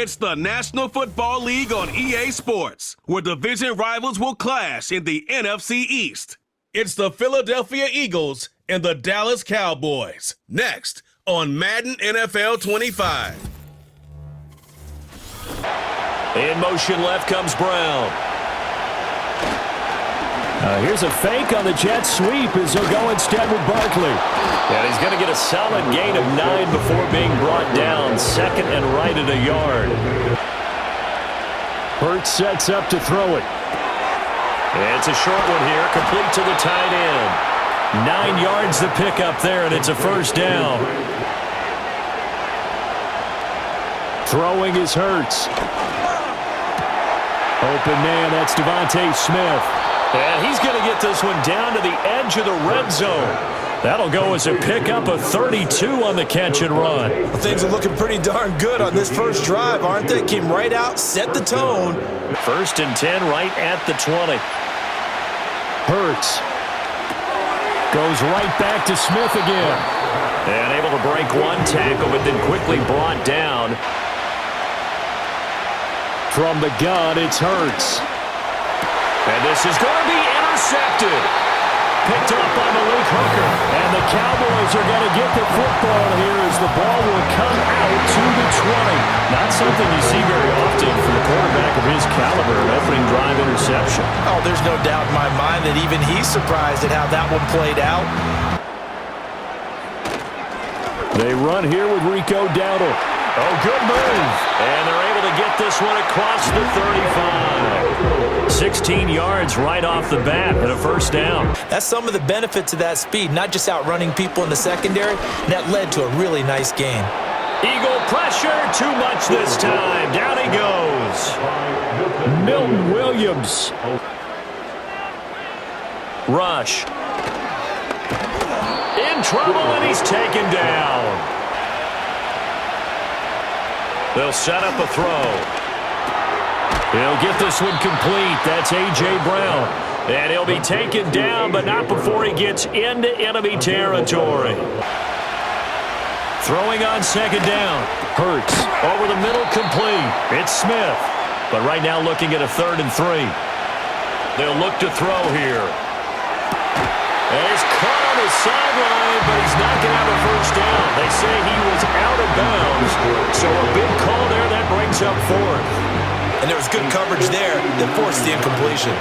It's the National Football League on EA Sports, where division rivals will clash in the NFC East. It's the Philadelphia Eagles and the Dallas Cowboys. Next on Madden NFL 25. In motion left comes Brown. Here's a fake on the jet sweep as he'll go instead with Barkley. And he's going to get a solid gain of 9 before being brought down. Second and right at a yard. Hurts sets up to throw it. And it's a short one here, complete to the tight end. 9 yards to pick up there, and it's a first down. Throwing is Hurts. Open man, that's Devontae Smith. And he's going to get this one down to the edge of the red zone. That'll go as a pickup of 32 on the catch and run. Well, things are looking pretty darn good on this first drive, aren't they? Came right out, set the tone. First and 10 right at the 20. Hurts goes right back to Smith again. And able to break one tackle, but then quickly brought down. From the gun, it's Hurts. And this is going to be intercepted. Picked up by Malik Hooker. And the Cowboys are going to get the football here as the ball will come out to the 20. Not something you see very often from a quarterback of his caliber, an opening drive interception. Oh, there's no doubt in my mind that even he's surprised at how that one played out. They run here with Rico Gaudin. Oh, good move. And they're able to get this one across the 35. 16 yards right off the bat and a first down. That's some of the benefits of that speed, not just outrunning people in the secondary. That led to a really nice gain. Eagle pressure, too much this time. Down he goes. Milton Williams. Rush. In trouble, and he's taken down. They'll set up a throw. He'll get this one complete. That's A.J. Brown. And he'll be taken down, but not before he gets into enemy territory. Throwing on second down. Hurts. Over the middle, complete. It's Smith. But right now looking at a 3rd and 3. They'll look to throw here. And he's caught on the sideline, but he's not going to have a first down. They say he was out of bounds. So a big call there that brings up 4th. And there was good coverage there that forced the incompletion.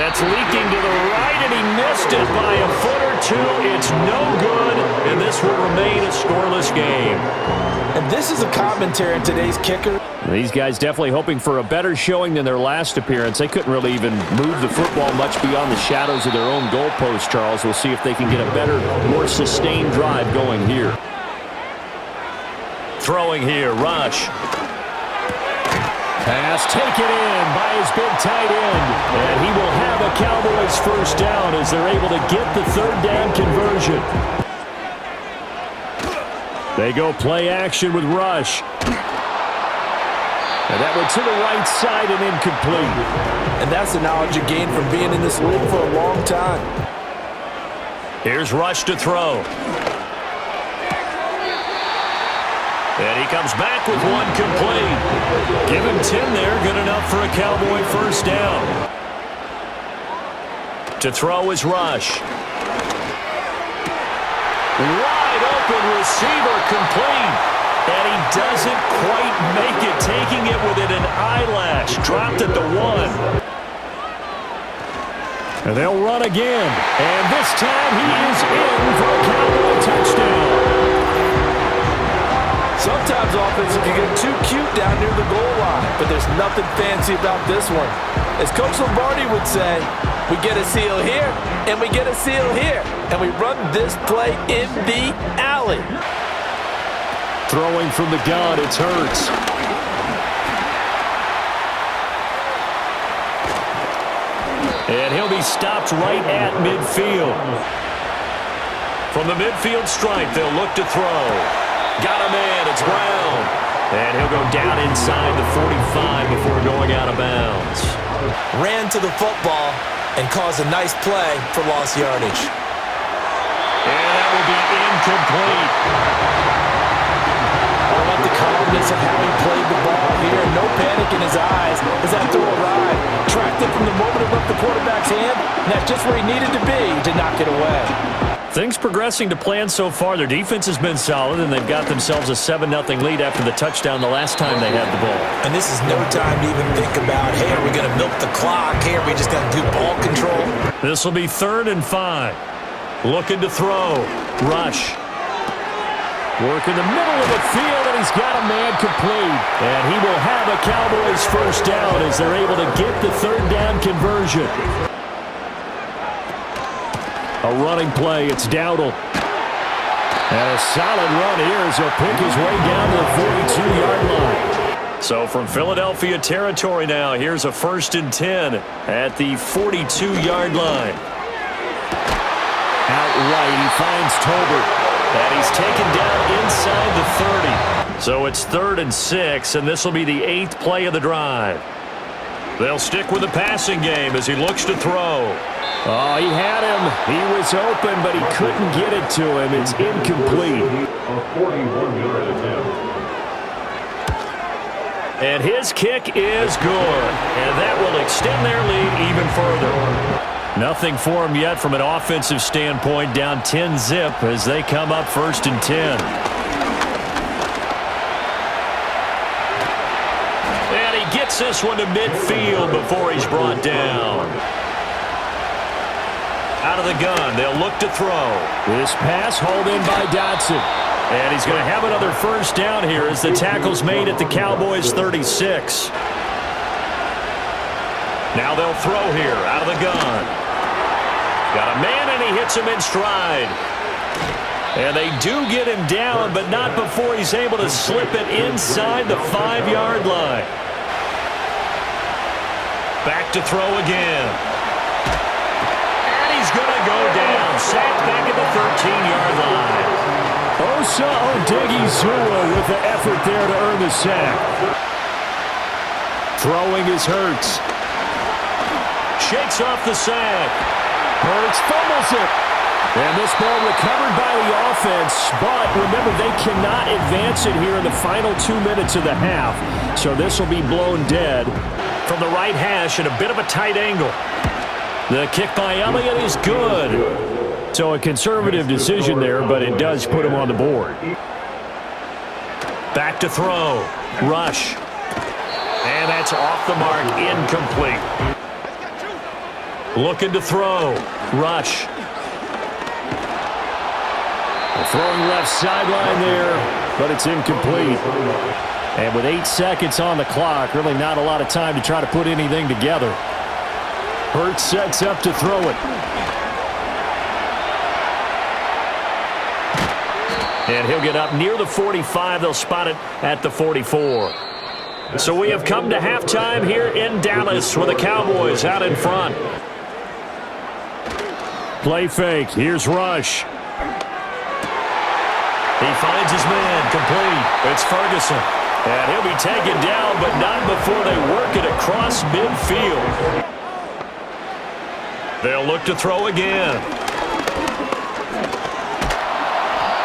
That's leaking to the right, and he missed it by a foot or two. It's no good, and this will remain a scoreless game. And this is a commentary on today's kicker. These guys definitely hoping for a better showing than their last appearance. They couldn't really even move the football much beyond the shadows of their own goalpost, Charles. We'll see if they can get a better, more sustained drive going here. Throwing here, Rush. Pass taken in by his big tight end. And he will have a Cowboys first down as they're able to get the 3rd down conversion. They go play action with Rush. And that went to the right side and incomplete. And that's the knowledge you gain from being in this league for a long time. Here's Rush to throw. And he comes back with one complete. Give him 10 there, good enough for a Cowboy first down. To throw is Rush. Wide open receiver, complete. And he doesn't quite make it, taking it within an eyelash. Dropped at the 1. And they'll run again. And this time he is in for a Cowboy touchdown. Sometimes offenses can get too cute down near the goal line, but there's nothing fancy about this one. As Coach Lombardi would say, we get a seal here, and we get a seal here, and we run this play in the alley. Throwing from the gun, it's Hurts. And he'll be stopped right at midfield. From the midfield stripe, they'll look to throw. Got a man, it's Brown. And he'll go down inside the 45 before going out of bounds. Ran to the football and caused a nice play for lost yardage. And that will be incomplete. calmness of how he played the ball here. No panic in his eyes as that throw arrived. Tracked it from the moment it left the quarterback's hand, and that's just where he needed to be to knock it away. Things progressing to plan so far. Their defense has been solid, and they've got themselves a 7-0 lead after the touchdown the last time they had the ball. And this is no time to even think about, hey, are we going to milk the clock? Hey, are we just going to do ball control? This will be 3rd and 5. Looking to throw. Rush. Work in the middle of the field, and he's got a man complete. And he will have a Cowboys first down as they're able to get the 3rd down conversion. A running play. It's Gaudin. And a solid run here as he'll pick his way down to the 42-yard line. So from Philadelphia territory now, here's a 1st and 10 at the 42-yard line. Out right, he finds Tolbert. And he's taken down inside the 30. So it's 3rd and 6, and this will be the 8th play of the drive. They'll stick with the passing game as he looks to throw. Oh, he had him. He was open, but he couldn't get it to him. It's incomplete. And his kick is good. And that will extend their lead even further. Nothing for him yet from an offensive standpoint. Down 10-zip as they come up 1st and 10. And he gets this one to midfield before he's brought down. Out of the gun, they'll look to throw. This pass hauled in by Dotson. And he's going to have another first down here as the tackle's made at the Cowboys 36. Now they'll throw here out of the gun. Got a man, and he hits him in stride. And they do get him down, but not before he's able to slip it inside the 5-yard line. Back to throw again. And he's going to go down. Sacked back at the 13-yard line. Osa Odighizuwa with the effort there to earn the sack. Throwing is Hurts. Shakes off the sack. Hurts fumbles it. And this ball recovered by the offense, but remember, they cannot advance it here in the final 2 minutes of the half. So this will be blown dead from the right hash at a bit of a tight angle. The kick by Elliott is good. So a conservative decision there, but it does put him on the board. Back to throw. Rush. And that's off the mark, incomplete. Looking to throw. Rush. Throwing left sideline there, but it's incomplete. And with 8 seconds on the clock, really not a lot of time to try to put anything together. Hurts sets up to throw it. And he'll get up near the 45. They'll spot it at the 44. So we have come to halftime here in Dallas with the Cowboys out in front. Play fake. Here's Rush. He finds his man, complete. It's Ferguson. And he'll be taken down, but not before they work it across midfield. They'll look to throw again.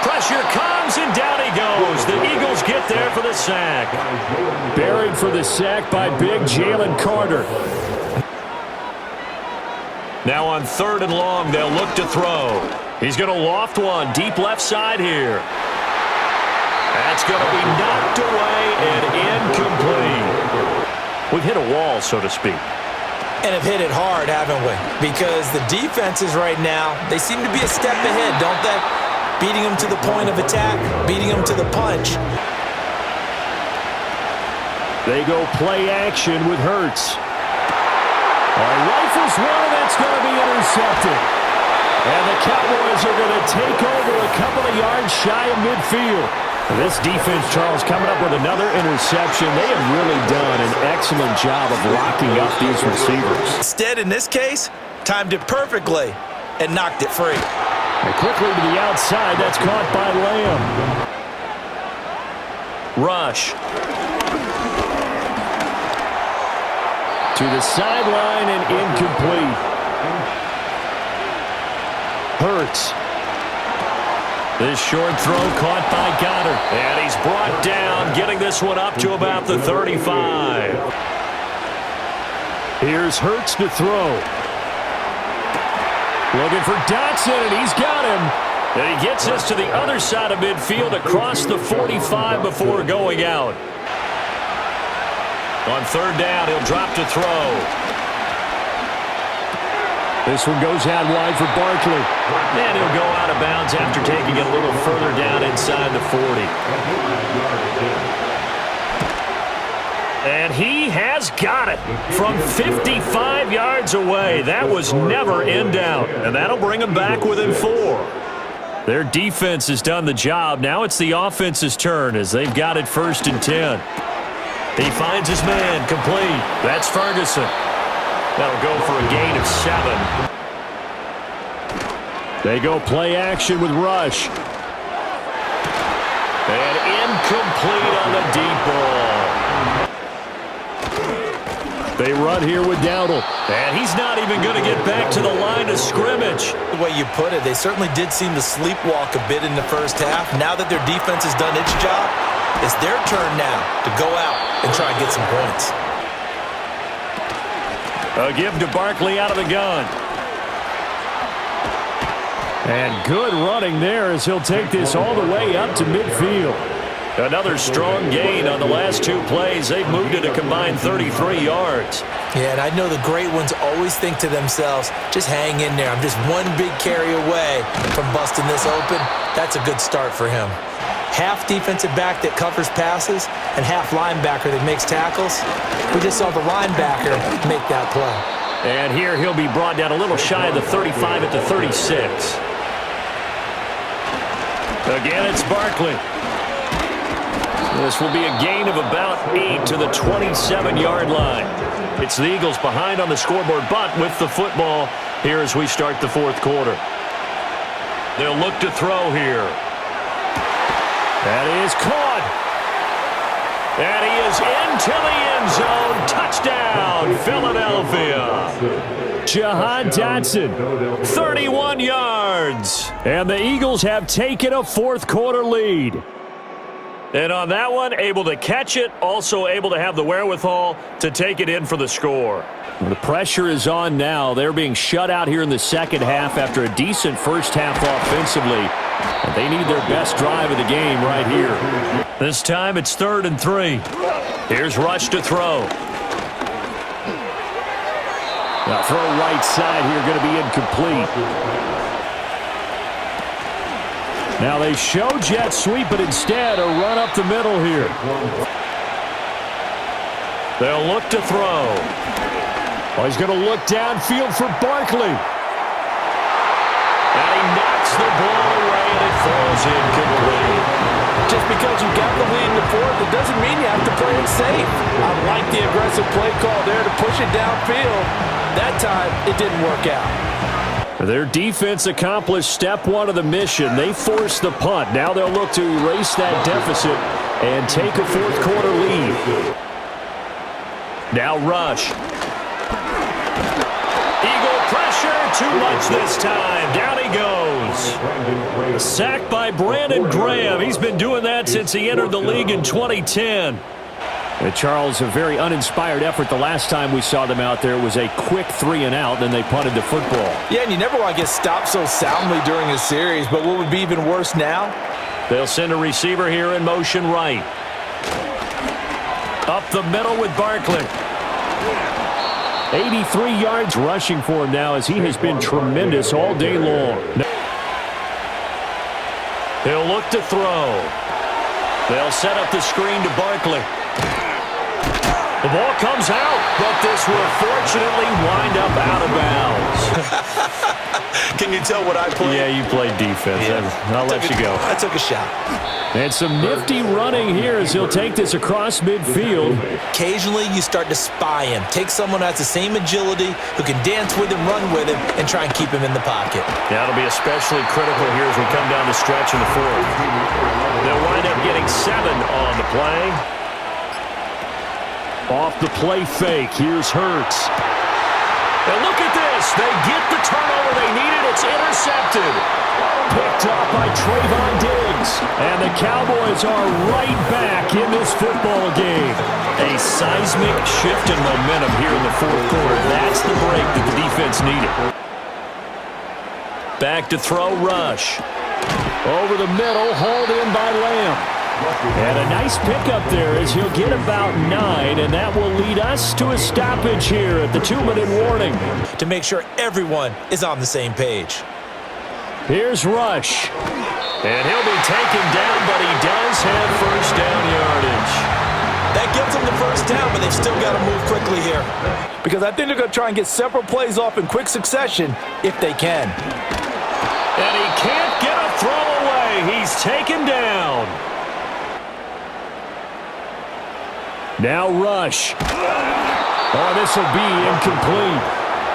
Pressure comes, and down he goes. The Eagles get there for the sack. Buried for the sack by big Jalen Carter. Now on 3rd and long, they'll look to throw. He's going to loft one deep left side here. That's going to be knocked away and incomplete. We've hit a wall, so to speak. And have hit it hard, haven't we? Because the defenses right now, they seem to be a step ahead, don't they? Beating them to the point of attack, beating them to the punch. They go play action with Hurts. Rifles one, and that's going to be intercepted. And the Cowboys are going to take over a couple of yards shy of midfield. This defense, Charles, coming up with another interception. They have really done an excellent job of locking up these receivers. Instead, in this case, timed it perfectly and knocked it free. And quickly to the outside, that's caught by Lamb. Rush. To the sideline and incomplete. Hurts. This short throw caught by Gaudin. And he's brought down, getting this one up to about the 35. Here's Hurts to throw. Looking for Dotson, and he's got him. And he gets this to the other side of midfield across the 45 before going out. On third down, he'll drop to throw. This one goes out wide for Barkley. And he'll go out of bounds after taking it a little further down inside the 40. And he has got it from 55 yards away. That was never in doubt. And that'll bring him back within 4. Their defense has done the job. Now it's the offense's turn as they've got it 1st and 10. He finds his man complete. That's Ferguson. That'll go for a gain of 7. They go play action with Rush. And incomplete on the deep ball. They run here with Dowdle. And he's not even going to get back to the line of scrimmage. The way you put it, they certainly did seem to sleepwalk a bit in the first half. Now that their defense has done its job, it's their turn now to go out and try and get some points. A give to Barkley out of the gun. And good running there as he'll take this all the way up to midfield. Another strong gain on the last 2 plays. They've moved it a combined 33 yards. Yeah, and I know the great ones always think to themselves, just hang in there. I'm just one big carry away from busting this open. That's a good start for him. Half defensive back that covers passes and half linebacker that makes tackles. We just saw the linebacker make that play. And here he'll be brought down a little shy of the 35 at the 36. Again, it's Barkley. This will be a gain of about 8 to the 27-yard line. It's the Eagles behind on the scoreboard, but with the football here as we start the 4th quarter. They'll look to throw here. That is caught. And he is into the end zone. Touchdown, Philadelphia. Jahan Dotson, 31 yards. And the Eagles have taken a 4th quarter lead. And on that one, able to catch it, also able to have the wherewithal to take it in for the score. The pressure is on now. They're being shut out here in the second half after a decent first half offensively. And they need their best drive of the game right here. This time it's 3rd and 3. Here's Rush to throw. Now throw right side here, going to be incomplete. Now they show jet sweep, but instead a run up the middle here. They'll look to throw. Oh, he's going to look downfield for Barkley. And he knocks the ball away, and it falls incomplete. Just because you got the lead in the 4th, it doesn't mean you have to play it safe. I like the aggressive play call there to push it downfield. That time, it didn't work out. Their defense accomplished step 1 of the mission. They forced the punt. Now they'll look to erase that deficit and take a 4th quarter lead. Now Rush. Eagle pressure, too much this time. Down he goes. Sacked by Brandin Graham. He's been doing that since he entered the league in 2010. And Charles, a very uninspired effort the last time we saw them out there. It was a quick 3 and out, then they punted the football. Yeah, and you never want to get stopped so soundly during a series, but what would be even worse now? They'll send a receiver here in motion right. Up the middle with Barkley. 83 yards rushing for him now as he has been tremendous all day long. He'll look to throw. They'll set up the screen to Barkley. The ball comes out, but this will fortunately wind up out of bounds. Can you tell what I played? Yeah, you played defense. Yeah. I'll let you go. I took a shot. And some nifty running here as he'll take this across midfield. Occasionally, you start to spy him. Take someone who has the same agility, who can dance with him, run with him, and try and keep him in the pocket. That'll be especially critical here as we come down the stretch in the 4th. They'll wind up getting 7 on the play. Off the play fake, here's Hurts. And look at this. this. They get the turnover they needed. It's intercepted. Picked up by Trayvon Diggs. And the Cowboys are right back in this football game. A seismic shift in momentum here in the fourth quarter. That's the break that the defense needed. Back to throw, Rush. Over the middle, hauled in by Lamb. And a nice pickup there as he'll get about 9, and that will lead us to a stoppage here at the 2-minute warning. To make sure everyone is on the same page. Here's Rush. And he'll be taken down, but he does have first down yardage. That gets them the first down, but they've still got to move quickly here. Because I think they're going to try and get several plays off in quick succession if they can. And he can't get a throw away. He's taken down. Now Rush. Oh, this will be incomplete.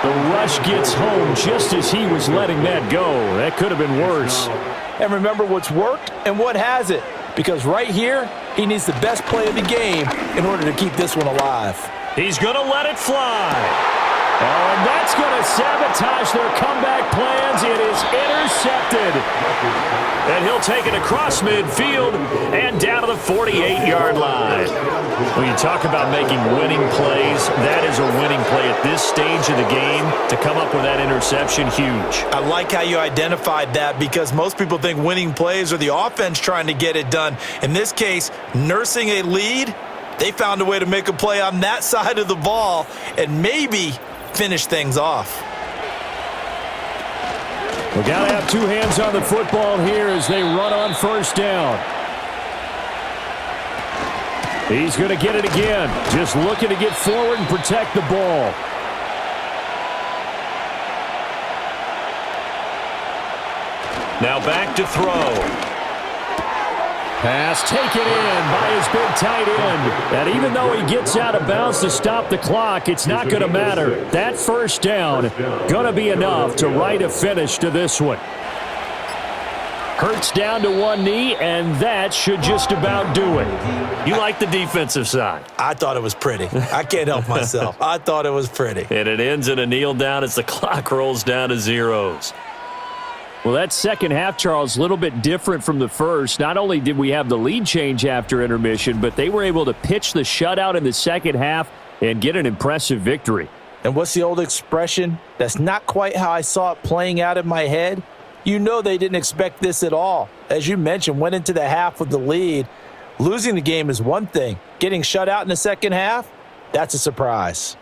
The rush gets home just as he was letting that go. That could have been worse. And remember what's worked and what hasn't. Because right here, he needs the best play of the game in order to keep this one alive. He's going to let it fly. Oh, and that's going to sabotage their comeback plans. It is intercepted. And he'll take it across midfield and down to the 48-yard line. When you talk about making winning plays, that is a winning play at this stage of the game. To come up with that interception, huge. I like how you identified that because most people think winning plays are the offense trying to get it done. In this case, nursing a lead, they found a way to make a play on that side of the ball and maybe finish things off. We got to have two hands on the football here as they run on first down. He's going to get it again. Just looking to get forward and protect the ball. Now back to throw. Pass taken in by his big tight end. And even though he gets out of bounds to stop the clock, it's not going to matter. That first down going to be enough to write a finish to this one. Hurts down to one knee, and that should just about do it. You like the defensive side. I thought it was pretty. I can't help myself. I thought it was pretty. And it ends in a kneel down as the clock rolls down to zeros. Well, that second half, Charles, a little bit different from the first. Not only did we have the lead change after intermission, but they were able to pitch the shutout in the second half and get an impressive victory. And what's the old expression? That's not quite how I saw it playing out in my head. You know they didn't expect this at all. As you mentioned, went into the half with the lead. Losing the game is one thing. Getting shut out in the second half, that's a surprise.